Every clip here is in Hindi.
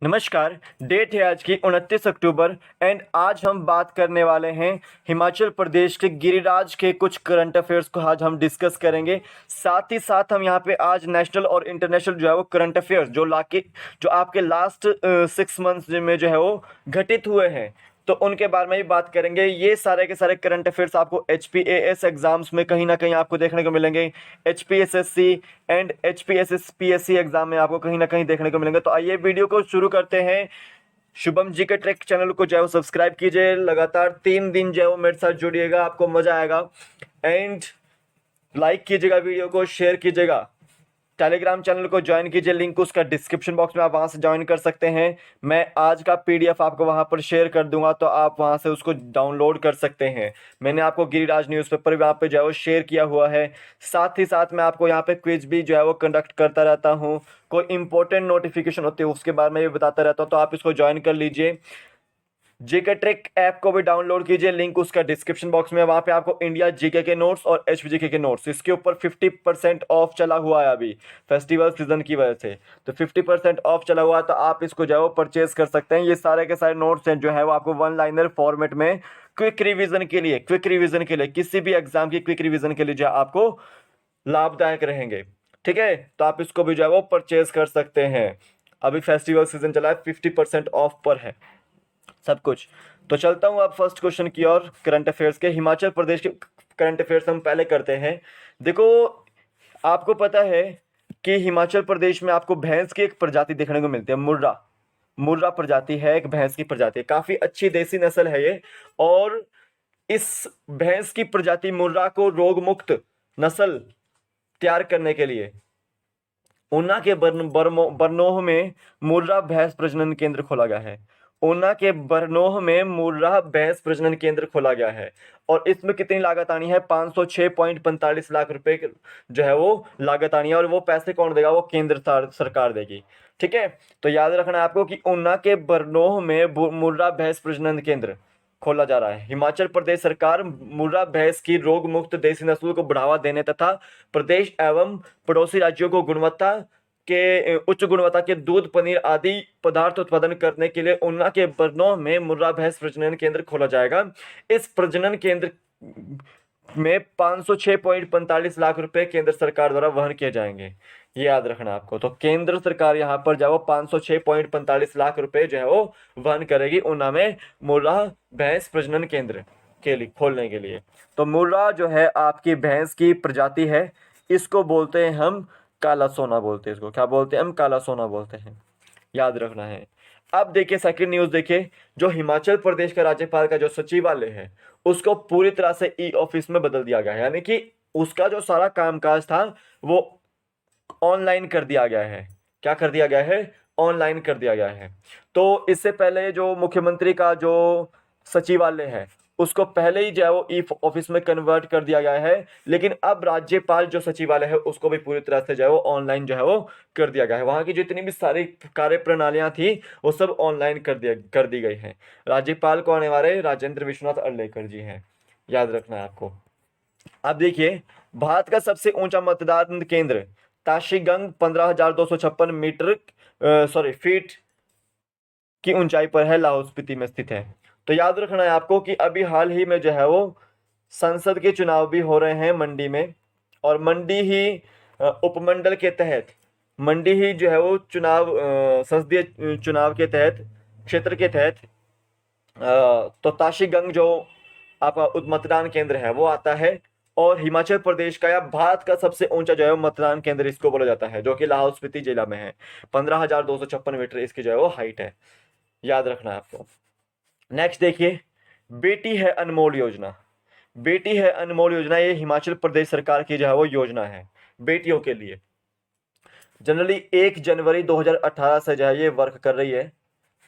नमस्कार। डेट है आज की 29 अक्टूबर एंड आज हम बात करने वाले हैं हिमाचल प्रदेश के गिरिराज के कुछ करंट अफेयर्स को आज हम डिस्कस करेंगे। साथ ही साथ हम यहाँ पे आज नेशनल और इंटरनेशनल जो है वो करंट अफेयर्स जो आपके लास्ट 6 मंथ्स में जो है वो घटित हुए हैं तो उनके बारे में भी बात करेंगे। ये सारे के सारे करंट अफेयर्स आपको HPAS एग्जाम्स में कहीं ना कहीं आपको देखने को मिलेंगे। HPSSC एंड HPSSPSC एग्जाम में आपको कहीं ना कहीं देखने को मिलेंगे। तो आइए वीडियो को शुरू करते हैं। शुभम जी के ट्रैक चैनल को जो है वो सब्सक्राइब कीजिए। लगातार 3 दिन जो है वो मेरे साथ जुड़िएगा, आपको मजा आएगा। एंड लाइक कीजिएगा, वीडियो को शेयर कीजिएगा। टेलीग्राम चैनल को ज्वाइन कीजिए, लिंक उसका डिस्क्रिप्शन बॉक्स में, आप वहां से ज्वाइन कर सकते हैं। मैं आज का PDF आपको वहां पर शेयर कर दूंगा तो आप वहां से उसको डाउनलोड कर सकते हैं। मैंने आपको गिरिराज न्यूज़पेपर भी वहाँ पे जो है वो शेयर किया हुआ है। साथ ही साथ मैं आपको यहाँ पे क्विज भी जो है वो कंडक्ट करता रहता हूँ। कोई इंपॉर्टेंट नोटिफिकेशन होती है उसके बारे में भी बताता रहता हूँ, तो आप इसको ज्वाइन कर लीजिए। जीके ट्रिक ऐप को भी डाउनलोड कीजिए, लिंक उसका डिस्क्रिप्शन बॉक्स में। वहाँ पे आपको इंडिया जीके के नोट्स और HVGK के नोट्स, इसके ऊपर 50% ऑफ चला हुआ है अभी फेस्टिवल सीजन की वजह से। तो 50% ऑफ चला हुआ है, तो आप इसको जो है वो परचेज कर सकते हैं। ये सारे के सारे नोट्स हैं जो है वो आपको वन लाइनर फॉर्मेट में क्विक रिविजन के लिए किसी भी एग्जाम की क्विक रिविजन के लिए जो है आपको लाभदायक रहेंगे। ठीक है, तो आप इसको भी जो है वो परचेज कर सकते हैं। अभी फेस्टिवल सीजन चला है, 50% ऑफ पर है सब कुछ। तो चलता हूँ अब फर्स्ट क्वेश्चन की ओर, करंट अफेयर्स के। हिमाचल प्रदेश के करंट अफेयर्स हम पहले करते हैं। देखो, आपको पता है कि हिमाचल प्रदेश में आपको भैंस की एक प्रजाति देखने को मिलती है, मुर्रा। मुर्रा प्रजाति है, एक भैंस की प्रजाति, काफी अच्छी देसी नस्ल है ये। और इस भैंस की प्रजाति मुर्रा को रोग मुक्त नस्ल तैयार करने के लिए ऊना के बरनोह में मुर्रा भैंस प्रजनन केंद्र खोला गया है। ऊना के बरनोह में मुर्रा भैंस प्रजनन केंद्र खोला गया है। और इसमें कितनी लागत आनी है? 506.45 लाख रुपए जो है वो लागत आनी है। और वो पैसे कौन देगा? वो केंद्र सरकार देगी। ठीक है, तो याद रखना है आपको कि ऊना के बरनोह में मुर्रा भैंस प्रजनन केंद्र खोला जा रहा है। हिमाचल प्रदेश सरकार मुर्रा भैंस की रोग मुक्त देसी नस्ल को बढ़ावा देने तथा प्रदेश एवं पड़ोसी राज्यों को उच्च गुणवत्ता के दूध, पनीर आदि पदार्थ उत्पादन करने के लिए ऊना के बरनोह में मुर्रा भैंस प्रजनन केंद्र खोला जाएगा। इस प्रजनन केंद्र में 506.45 लाख रुपए केंद्र सरकार द्वारा वहन किए जाएंगे। ये याद रखना आपको। तो केंद्र सरकार यहाँ पर जो 506.45 लाख रुपए जो है वो वहन करेगी ऊना में मुर्रा भैंस प्रजनन केंद्र के लिए खोलने के लिए। तो मुर्रा जो है आपकी भैंस की प्रजाति है, इसको बोलते हैं हम काला सोना, बोलते हैं इसको। क्या बोलते हैं हम? काला सोना बोलते हैं, याद रखना है। अब देखिए सेकंड न्यूज देखिए। जो हिमाचल प्रदेश का राज्यपाल का जो सचिवालय है उसको पूरी तरह से E-ऑफिस में बदल दिया गया है। यानी कि उसका जो सारा कामकाज था वो ऑनलाइन कर दिया गया है। क्या कर दिया गया है? ऑनलाइन कर दिया गया है। तो इससे पहले जो मुख्यमंत्री का जो सचिवालय है उसको पहले ही जो है वो E-ऑफिस में कन्वर्ट कर दिया गया है, लेकिन अब राज्यपाल जो सचिवालय है उसको भी पूरी तरह से जो है वो ऑनलाइन जो है वो कर दिया गया है। वहाँ की जितनी भी सारी कार्य प्रणालियाँ थी वो सब ऑनलाइन कर दी गई हैं। राज्यपाल कौन है हमारे? राजेंद्र विश्वनाथ अर्लेकर जी हैं, याद रखना है आपको। अब देखिए, भारत का सबसे ऊंचा मतदान केंद्र ताशीगंग 15,256 फीट की ऊंचाई पर है, लाहौल स्पीति में स्थित है। तो याद रखना है आपको कि अभी हाल ही में जो है वो संसद के चुनाव भी हो रहे हैं मंडी में। और मंडी ही उपमंडल के तहत, मंडी ही जो है वो संसदीय चुनाव के तहत, क्षेत्र के तहत तो ताशीगंग जो आपका मतदान केंद्र है वो आता है। और हिमाचल प्रदेश का या भारत का सबसे ऊंचा जो है मतदान केंद्र इसको बोला जाता है, जो कि लाहौल स्पीति जिला में है। 15,256 मीटर इसकी जो है वो हाइट है, याद रखना है आपको। नेक्स्ट देखिए, बेटी है अनमोल योजना। बेटी है अनमोल योजना ये हिमाचल प्रदेश सरकार की जो है वो योजना है बेटियों के लिए। जनरली 1 जनवरी 2018 से जो है ये वर्क कर रही है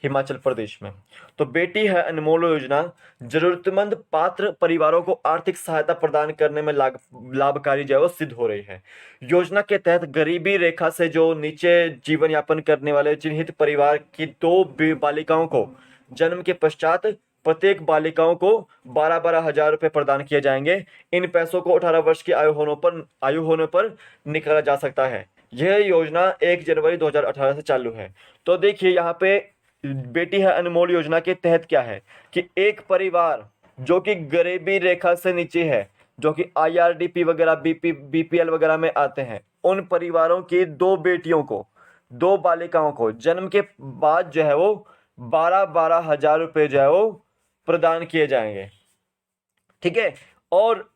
हिमाचल प्रदेश में। तो बेटी है अनमोल योजना जरूरतमंद पात्र परिवारों को आर्थिक सहायता प्रदान करने में लाभकारी जो है वो सिद्ध हो रही है। योजना के तहत गरीबी रेखा से जो नीचे जीवन यापन करने वाले चिन्हित परिवार की 2 बालिकाओं को जन्म के पश्चात प्रत्येक बालिकाओं को 12-12 हजार रुपये प्रदान किए जाएंगे। इन पैसों को 18 वर्ष की आयु होने पर निकाला जा सकता है। यह योजना 1 जनवरी 2018 से चालू है। तो देखिए यहाँ पे बेटी है अनमोल योजना के तहत क्या है कि एक परिवार जो कि गरीबी रेखा से नीचे है, जो कि IRDP वगैरह BPL वगैरह में आते हैं, उन परिवारों की 2 बेटियों को, 2 बालिकाओं को जन्म के बाद जो है वो 12-12 हजार रुपये जो है वो प्रदान किए जाएंगे। ठीक है, और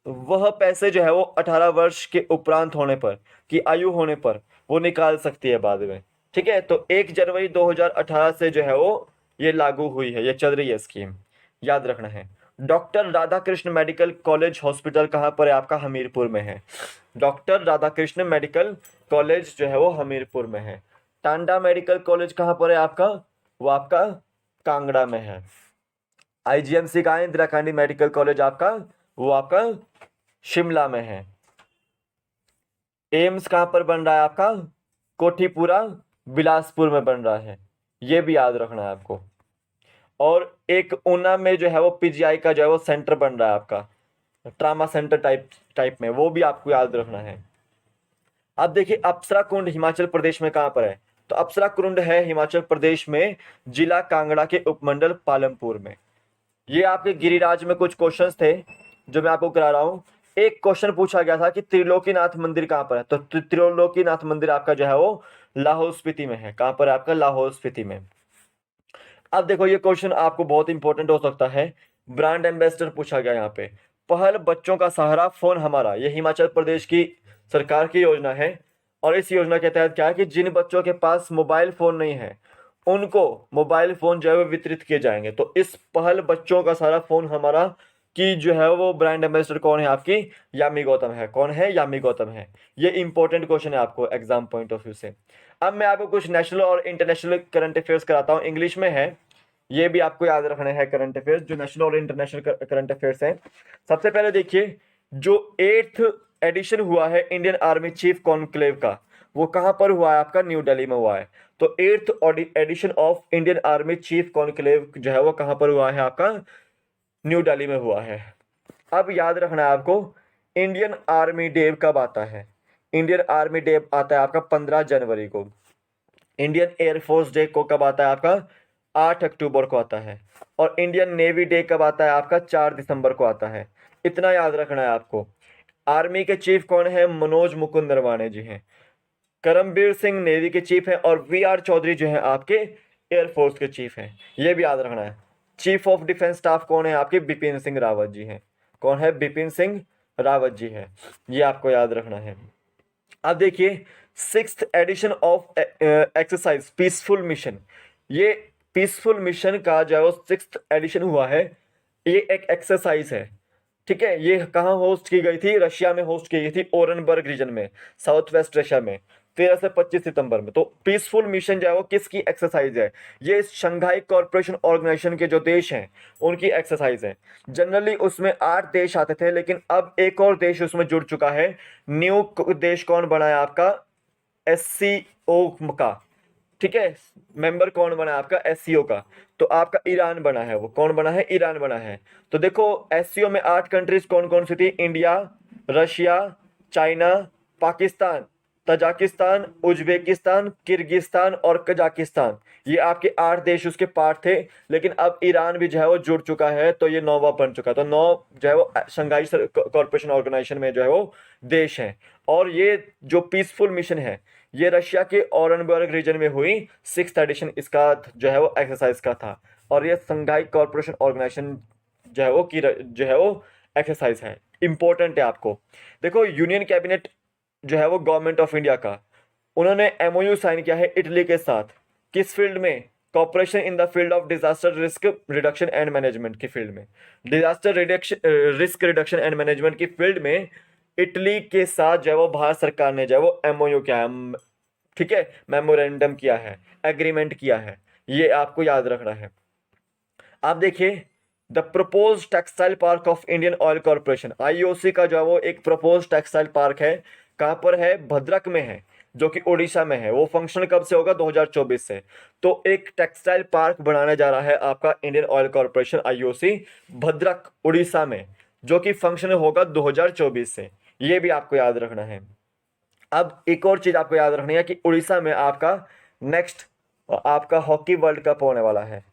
वह पैसे जो है वो 18 वर्ष के उपरांत होने पर, की आयु होने पर वो निकाल सकती है बाद में। ठीक है, तो 1 जनवरी 2018 से जो है वो ये लागू हुई है, ये चल रही है स्कीम, याद रखना है। Doctor Radhakrishna medical college hospital कहाँ पर है आपका? हमीरपुर में है। डॉक्टर राधाकृष्ण मेडिकल कॉलेज जो है वो हमीरपुर में है। टांडा मेडिकल कॉलेज कहाँ पर है आपका? वो आपका कांगड़ा में है। IGMC का इंदिरा गांधी मेडिकल कॉलेज आपका, वो आपका शिमला में है। एम्स कहाँ पर बन रहा है आपका? कोठीपुरा बिलासपुर में बन रहा है, ये भी याद रखना है आपको। और एक ऊना में जो है वो PGI का जो है वो सेंटर बन रहा है आपका, ट्रामा सेंटर टाइप में, वो भी आपको याद रखना है। अब देखिए अप्सरा कुंड हिमाचल प्रदेश में कहाँ पर है? तो अप्सरा कुंड है हिमाचल प्रदेश में, जिला कांगड़ा के उपमंडल पालमपुर में। ये आपके गिरिराज में कुछ क्वेश्चंस थे जो मैं आपको करा रहा हूँ। एक क्वेश्चन पूछा गया था कि त्रिलोकीनाथ मंदिर कहाँ पर है? तो त्रिलोकीनाथ मंदिर आपका जो है वो लाहौल स्पीति में है। कहाँ पर है आपका? लाहौल स्पीति में। अब देखो ये क्वेश्चन आपको बहुत इंपॉर्टेंट हो सकता है, ब्रांड एम्बेसडर पूछा गया यहाँ पे। पहल बच्चों का सहारा फोन हमारा, ये हिमाचल प्रदेश की सरकार की योजना है। और इस योजना के तहत क्या है कि जिन बच्चों के पास मोबाइल फोन नहीं है उनको मोबाइल फोन जो है वो वितरित किए जाएंगे। तो इस पहल बच्चों का सहारा फोन हमारा की जो है वो ब्रांड एम्बेसडर कौन है आपकी? यामी गौतम है। कौन है? यामी गौतम है। ये इंपॉर्टेंट क्वेश्चन है आपको एग्जाम पॉइंट ऑफ व्यू से। अब मैं आपको कुछ नेशनल और इंटरनेशनल करंट अफेयर्स कराता हूँ, इंग्लिश में है, ये भी आपको याद रखना है करंट अफेयर्स, जो नेशनल और इंटरनेशनल करंट अफेयर्स हैं। सबसे पहले देखिए जो 8th एडिशन हुआ है इंडियन आर्मी चीफ कॉन्क्लेव का, वो कहाँ पर हुआ है आपका? न्यू दिल्ली में हुआ है। तो 8th edition of Indian army chief conclave जो है वो कहाँ पर हुआ है आपका? न्यू दिल्ली में हुआ है। अब याद रखना है आपको इंडियन आर्मी डे कब आता है? इंडियन आर्मी डे आता है आपका 15 जनवरी को। इंडियन एयरफोर्स डे को कब आता है आपका? 8 अक्टूबर को आता है। और इंडियन नेवी डे कब आता है आपका? 4 दिसंबर को आता है। इतना याद रखना है आपको। आर्मी के चीफ कौन है? मनोज मुकुंद नरवाने जी हैं। करमबीर सिंह नेवी के चीफ हैं और VR चौधरी जो हैं आपके एयरफोर्स के चीफ हैं, ये भी याद रखना है। चीफ ऑफ डिफेंस स्टाफ कौन है आपके? बिपिन सिंह रावत जी हैं। कौन है? बिपिन सिंह रावत जी है, ये आपको याद रखना है। अब देखिए 6th edition of exercise peaceful mission, ये पीसफुल मिशन का जो है वो 6th एडिशन हुआ है। ये एक एक्सरसाइज है। ठीक है, ये कहाँ होस्ट की गई थी? रशिया में होस्ट की गई थी, ओरनबर्ग रीजन में, साउथ वेस्ट रशिया में, 13 से 25 सितंबर में। तो पीसफुल मिशन जो है वो किसकी एक्सरसाइज है? ये शंघाई कॉरपोरेशन ऑर्गेनाइजेशन के जो देश हैं उनकी एक्सरसाइज है। जनरली उसमें 8 देश आते थे, लेकिन अब एक और देश उसमें जुड़ चुका है। न्यू देश कौन बना है आपका? SCO का। ठीक है, मेंबर कौन बना है आपका SCO का? तो आपका ईरान बना है। वो कौन बना है? ईरान बना है। तो देखो SCO में 8 कंट्रीज कौन कौन सी थी? India, Russia, China, Pakistan, Tajikistan, Uzbekistan, Kyrgyzstan और कजाकिस्तान, ये आपके 8 देश उसके पार्ट थे। लेकिन अब ईरान भी जो है वो जुड़ चुका है, तो ये 9वां बन चुका है। तो 9 जो है वो शंघाई कॉरपोरेशन ऑर्गेनाइजेशन में जो है वो देश हैं। और ये जो पीसफुल मिशन है ये रशिया के ओरनबर्ग रीजन में हुई। 6th एडिशन इसका जो है वो एक्सरसाइज का था। और ये शंघाई कॉरपोरेशन ऑर्गेनाइजेशन जो है वो की जो है वो एक्सरसाइज है, इंपॉर्टेंट है आपको। देखो यूनियन कैबिनेट जो है वो गवर्नमेंट ऑफ इंडिया का, उन्होंने MOU साइन किया है इटली के साथ। किस फील्ड में? Cooperation in the field of disaster risk reduction and management की फील्ड में, disaster risk reduction and management की फील्ड में इटली के साथ जो है वो भारत सरकार ने जो है वो MOU किया है। ठीक है, मेमोरेंडम किया है, एग्रीमेंट किया है, ये आपको याद रखना है। आप देखिए the propose textile park of Indian oil corporation, IOC का जो है वो एक प्रपोज टेक्सटाइल पार्क है। कहाँ पर है? भद्रक में है, जो कि उड़ीसा में है। वो फंक्शन कब से होगा? 2024 से। तो एक टेक्सटाइल पार्क बनाने जा रहा है आपका Indian oil corporation IOC Bhadrak Orissa में, जो कि फंक्शन होगा 2024 से, ये भी आपको याद रखना है। अब एक और चीज आपको याद रखनी है कि उड़ीसा में आपका नेक्स्ट आपका हॉकी वर्ल्ड कप होने वाला है।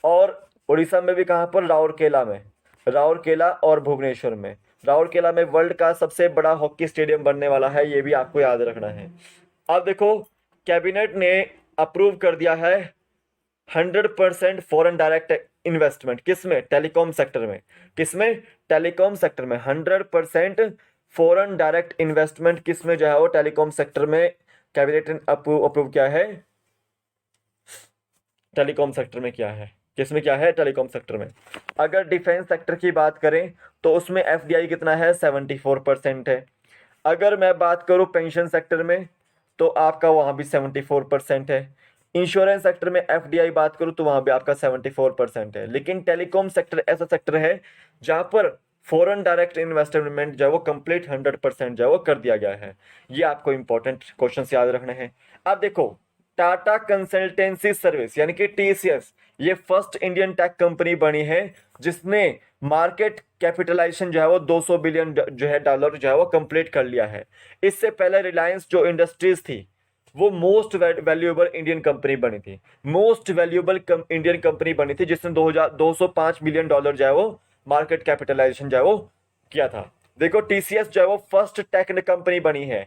और उड़ीसा में भी कहाँ पर, राउरकेला में, राउरकेला और भुवनेश्वर में। राउरकेला में वर्ल्ड का सबसे बड़ा हॉकी स्टेडियम बनने वाला है, ये भी आपको याद रखना है। अब देखो, कैबिनेट ने अप्रूव कर दिया है 100% फॉरेन डायरेक्ट इन्वेस्टमेंट, किसमें, टेलीकॉम सेक्टर में। किसमें, टेलीकॉम सेक्टर में 100% फॉरेन डायरेक्ट इन्वेस्टमेंट किसमें जो है वो टेलीकॉम सेक्टर में कैबिनेट ने अप्रूव किया है। टेलीकॉम सेक्टर में क्या है, किसमें क्या है, टेलीकॉम सेक्टर में। अगर डिफेंस सेक्टर की बात करें तो उसमें एफडीआई कितना है, 74% है। अगर मैं बात करूं पेंशन सेक्टर में तो आपका वहां भी 74% है। इंश्योरेंस सेक्टर में एफडीआई बात करूं तो वहां भी आपका 74% है। लेकिन टेलीकॉम सेक्टर ऐसा सेक्टर है जहां पर फॉरेन डायरेक्ट इन्वेस्टमेंट जो है वो कंप्लीट 100% जो है वो कर दिया गया है। ये आपको इंपॉर्टेंट क्वेश्चन याद रखने हैं। अब देखो, टाटा कंसल्टेंसी सर्विस यानी कि टीसीएस, ये फर्स्ट इंडियन टेक कंपनी बनी है जिसने मार्केट कैपिटलाइजेशन जो है वो 200 बिलियन जो है डॉलर जो है वो कंप्लीट कर लिया है। इससे पहले रिलायंस जो इंडस्ट्रीज थी वो मोस्ट वैल्यूएबल इंडियन कंपनी बनी थी, मोस्ट वैल्यूएबल इंडियन कंपनी बनी थी जिसने 205 बिलियन डॉलर जो है वो मार्केट कैपिटलाइजेशन जो है वो किया था। देखो, टीसीएस जो है वो फर्स्ट टेक कंपनी बनी है,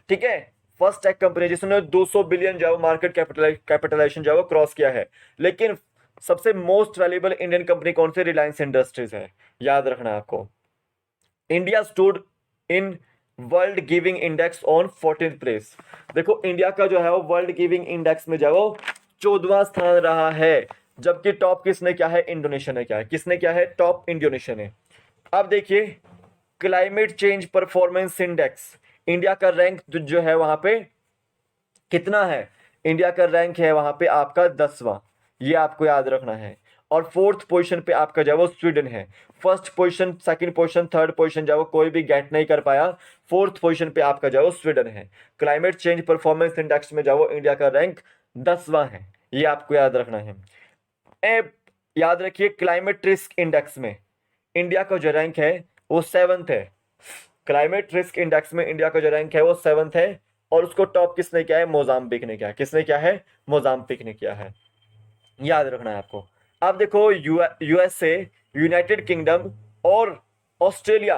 ठीक है, फर्स्ट टेक कंपनी जिसने 200 बिलियन जो है मार्केट कैपिटलाइजेशन जो है वो क्रॉस किया है। लेकिन सबसे मोस्ट वैल्यूएबल इंडियन कंपनी कौन सी, रिलायंस इंडस्ट्रीज है, याद रखना है आपको। India stood in world giving index on 14th place. देखो, इंडिया का जो है वो वर्ल्ड गिविंग इंडेक्स में जो है वो 14वां स्थान रहा है, जबकि टॉप किसने क्या है, इंडोनेशिया ने क्या है, किसने क्या है, टॉप इंडोनेशिया ने। अब देखिए, climate change performance index, India का रैंक जो है वहां पे कितना है, इंडिया का रैंक है वहां पे आपका 10वां, ये आपको याद रखना है। और फोर्थ पोजीशन पे आपका जो है वो स्वीडन है। First position, second position, third position जो है वो कोई भी गेट नहीं कर पाया, फोर्थ पोजीशन पे आपका जो है वो स्वीडन है। क्लाइमेट चेंज परफॉर्मेंस इंडेक्स में जो है वो इंडिया का रैंक 10वां है, ये आपको याद रखना है। याद रखिए, क्लाइमेट रिस्क इंडेक्स में इंडिया का जो रैंक है वो 7th है। क्लाइमेट रिस्क इंडेक्स में इंडिया का जो रैंक है वो 7th है। और उसको टॉप किसने किया है, मोजाम्बिक ने किया है। किसने किया है, मोजाम्बिक ने किया है, याद रखना है आपको। अब देखो, यूएसए, यूनाइटेड किंगडम और ऑस्ट्रेलिया,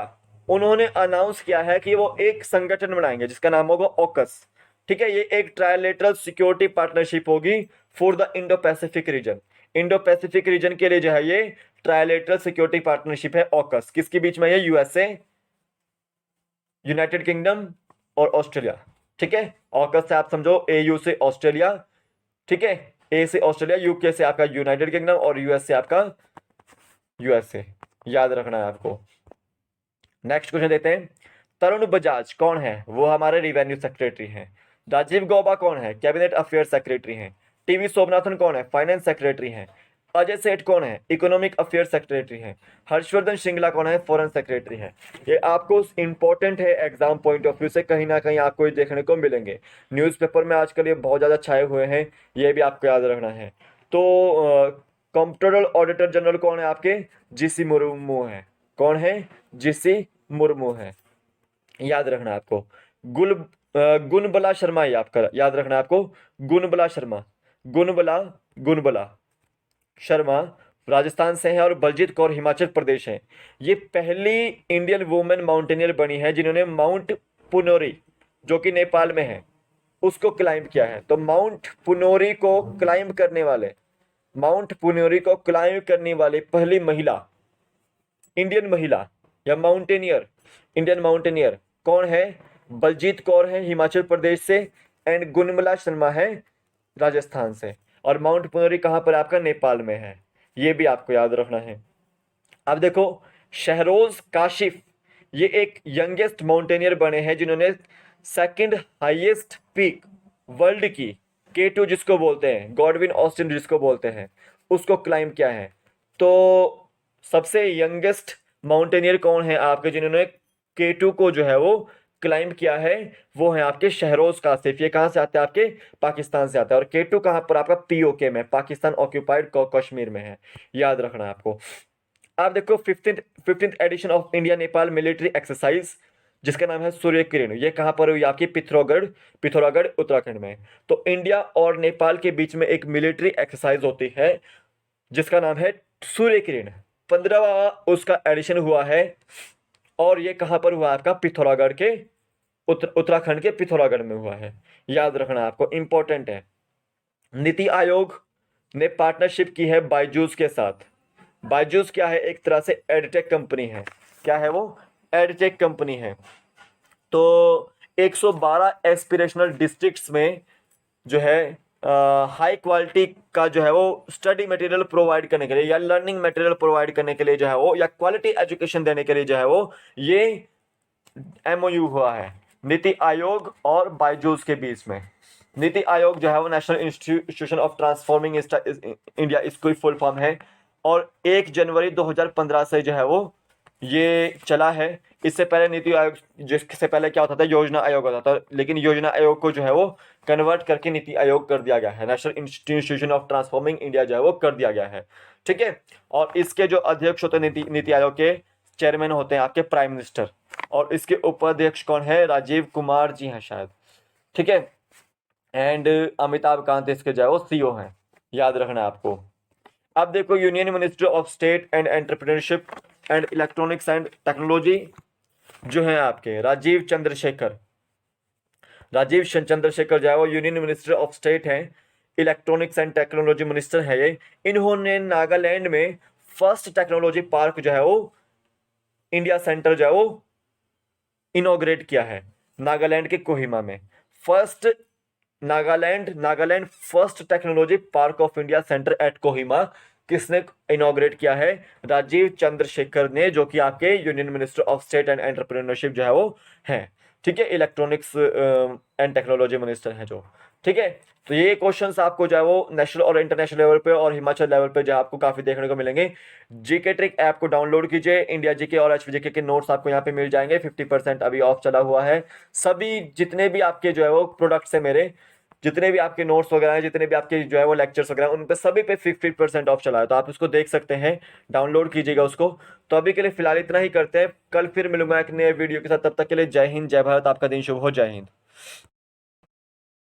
उन्होंने अनाउंस किया है कि वो एक संगठन बनाएंगे जिसका नाम होगा ऑकस, ठीक है। ये एक ट्रायलेटरल सिक्योरिटी पार्टनरशिप होगी for the Indo Pacific region. Indo Pacific region के लिए जो है ये ट्रायलेटरल सिक्योरिटी पार्टनरशिप है ऑकस, किसके बीच में है, यूएसए, यूनाइटेड किंगडम और ऑस्ट्रेलिया, ठीक है। ऑकस से आप समझो एयू से ऑस्ट्रेलिया, ठीक है, ए से ऑस्ट्रेलिया, यूके से आपका यूनाइटेड किंगडम और यूएस से आपका यूएसए, याद रखना है आपको। नेक्स्ट क्वेश्चन देते हैं, तरुण बजाज कौन है, वो हमारे रिवेन्यू सेक्रेटरी हैं। राजीव गौबा कौन है, कैबिनेट अफेयर सेक्रेटरी हैं। टीवी सोमनाथन कौन है, फाइनेंस सेक्रेटरी हैं। अजय सेठ कौन है, इकोनॉमिक अफेयर सेक्रेटरी हैं। हर्षवर्धन श्रृंगला कौन है, फॉरेन सेक्रेटरी हैं। ये आपको इंपॉर्टेंट है एग्जाम पॉइंट ऑफ व्यू से, कहीं ना कहीं आपको ये देखने को मिलेंगे न्यूज़पेपर में आजकल, ये बहुत ज़्यादा छाए हुए हैं, ये भी आपको याद रखना है। तो कंप्ट्रोलर ऑडिटर जनरल कौन है आपके, जीसी मुर्मू है। कौन है, जीसी मुर्मू है, याद रखना है आपको। गुणबला शर्मा, ये आपका याद रखना है आपको, गुणबला शर्मा, गुणबला शर्मा राजस्थान से है और बलजीत कौर हिमाचल प्रदेश है। ये पहली इंडियन वुमेन माउंटेनियर बनी है जिन्होंने माउंट पुनोरी, जो कि नेपाल में है, उसको क्लाइंब किया है। तो माउंट पुनोरी को क्लाइंब करने वाले, माउंट पुनोरी को क्लाइंब करने वाली पहली महिला, इंडियन महिला या माउंटेनियर, इंडियन माउंटेनियर कौन है, बलजीत कौर है हिमाचल प्रदेश से एंड गुणमला शर्मा है राजस्थान से। और माउंट पुनोरी कहाँ पर आपका, नेपाल में है, ये भी आपको याद रखना है। अब देखो, शहरोज काशिफ, ये एक यंगेस्ट माउंटेनियर बने हैं जिन्होंने सेकंड हाईएस्ट पीक वर्ल्ड की, K2 जिसको बोलते हैं, गॉडविन ऑस्टिन जिसको बोलते हैं, उसको क्लाइंब किया है। तो सबसे यंगेस्ट माउंटेनियर कौन है आपके जिन्होंने K2 को जो है वो क्लाइंब किया है, वो है आपके शहरोज काशिफ। ये कहाँ से आते हैं, आपके पाकिस्तान से आता है। और K2 कहाँ पर आपका, POK में, पाकिस्तान ऑक्यूपाइड कश्मीर में है, याद रखना है आपको। आप देखो, 15th edition of India Nepal military exercise जिसका नाम है सूर्य किरण। ये कहाँ पर हुई आपकी? पिथौरागढ़ उत्तराखंड में। तो इंडिया और नेपाल के बीच में एक मिलिट्री एक्सरसाइज होती है जिसका नाम है सूर्य किरण। 15वां उसका एडिशन हुआ है और ये कहाँ पर हुआ? आपका पिथौरागढ़ के उत्तराखंड के पिथौरागढ़ में हुआ है। याद रखना आपको, इंपॉर्टेंट है। नीति आयोग ने पार्टनरशिप की है बायजूस के साथ। बायजूस क्या है? एक तरह से एडटेक कंपनी है। क्या है वो? एडटेक कंपनी है। तो 112 एस्पिरेशनल डिस्ट्रिक्ट्स में जो है हाई क्वालिटी का जो है वो स्टडी मटेरियल प्रोवाइड करने के लिए या लर्निंग मटेरियल प्रोवाइड करने के लिए जो है वो, या क्वालिटी एजुकेशन देने के लिए जो है वो, ये एमओयू हुआ है नीति आयोग और बायजूस के बीच में। नीति आयोग जो है वो national institution of transforming India, इसको फुल फॉर्म है। और 1 जनवरी 2015 से जो है वो ये चला है। इससे पहले नीति आयोग, जिससे पहले क्या होता था? योजना आयोग होता था, लेकिन योजना आयोग को जो है वो कन्वर्ट करके नीति आयोग कर दिया गया है। National institution of transforming India जो है वो कर दिया गया है। ठीक है। और इसके जो अध्यक्ष होते हैं नीति आयोग के, चेयरमैन होते हैं आपके प्राइम मिनिस्टर, और इसके उपाध्यक्ष कौन है? राजीव कुमार जी हैं शायद। ठीक है। एंड अमिताभ कांत इसके जो है वो सीईओ हैं। याद रखना है आपको। अब देखो, union minister of state and entrepreneurship and electronics and technology जो है आपके राजीव चंद्रशेखर जो है वो यूनियन मिनिस्टर ऑफ स्टेट हैं, इलेक्ट्रॉनिक्स एंड टेक्नोलॉजी मिनिस्टर है ये। इन्होंने नागालैंड में फर्स्ट टेक्नोलॉजी पार्क जो है वो, इंडिया सेंटर जो है वो इनॉग्रेट किया है नागालैंड के कोहिमा में। First Nagaland first technology park of India centre at Kohima किसने इनॉग्रेट किया है? राजीव चंद्रशेखर ने, जो कि आपके union minister of state and entrepreneurship जो है वो है। ठीक है। इलेक्ट्रॉनिक्स एंड टेक्नोलॉजी मिनिस्टर है जो। ठीक है। तो ये क्वेश्चंस आपको जो है वो नेशनल और इंटरनेशनल लेवल पे और हिमाचल लेवल पे जो है आपको काफी देखने को मिलेंगे। जीके ट्रिक ऐप को डाउनलोड कीजिए। इंडिया जीके और एचवीजीके के नोट्स आपको यहाँ पे मिल जाएंगे। 50% अभी ऑफ चला हुआ है। सभी जितने भी आपके जो है वो प्रोडक्ट्स है मेरे, जितने भी आपके नोट्स वगैरह हैं, जितने भी आपके जो है वो लेक्चर्स वगैरह, उन पे सभी पे 50% ऑफ चला है। तो आप उसको देख सकते हैं, डाउनलोड कीजिएगा उसको। तो अभी के लिए फिलहाल इतना ही करते हैं। कल फिर मिलूंगा एक नए वीडियो के साथ। तब तक के लिए जय हिंद, जय भारत। आपका दिन शुभ हो। जय हिंद।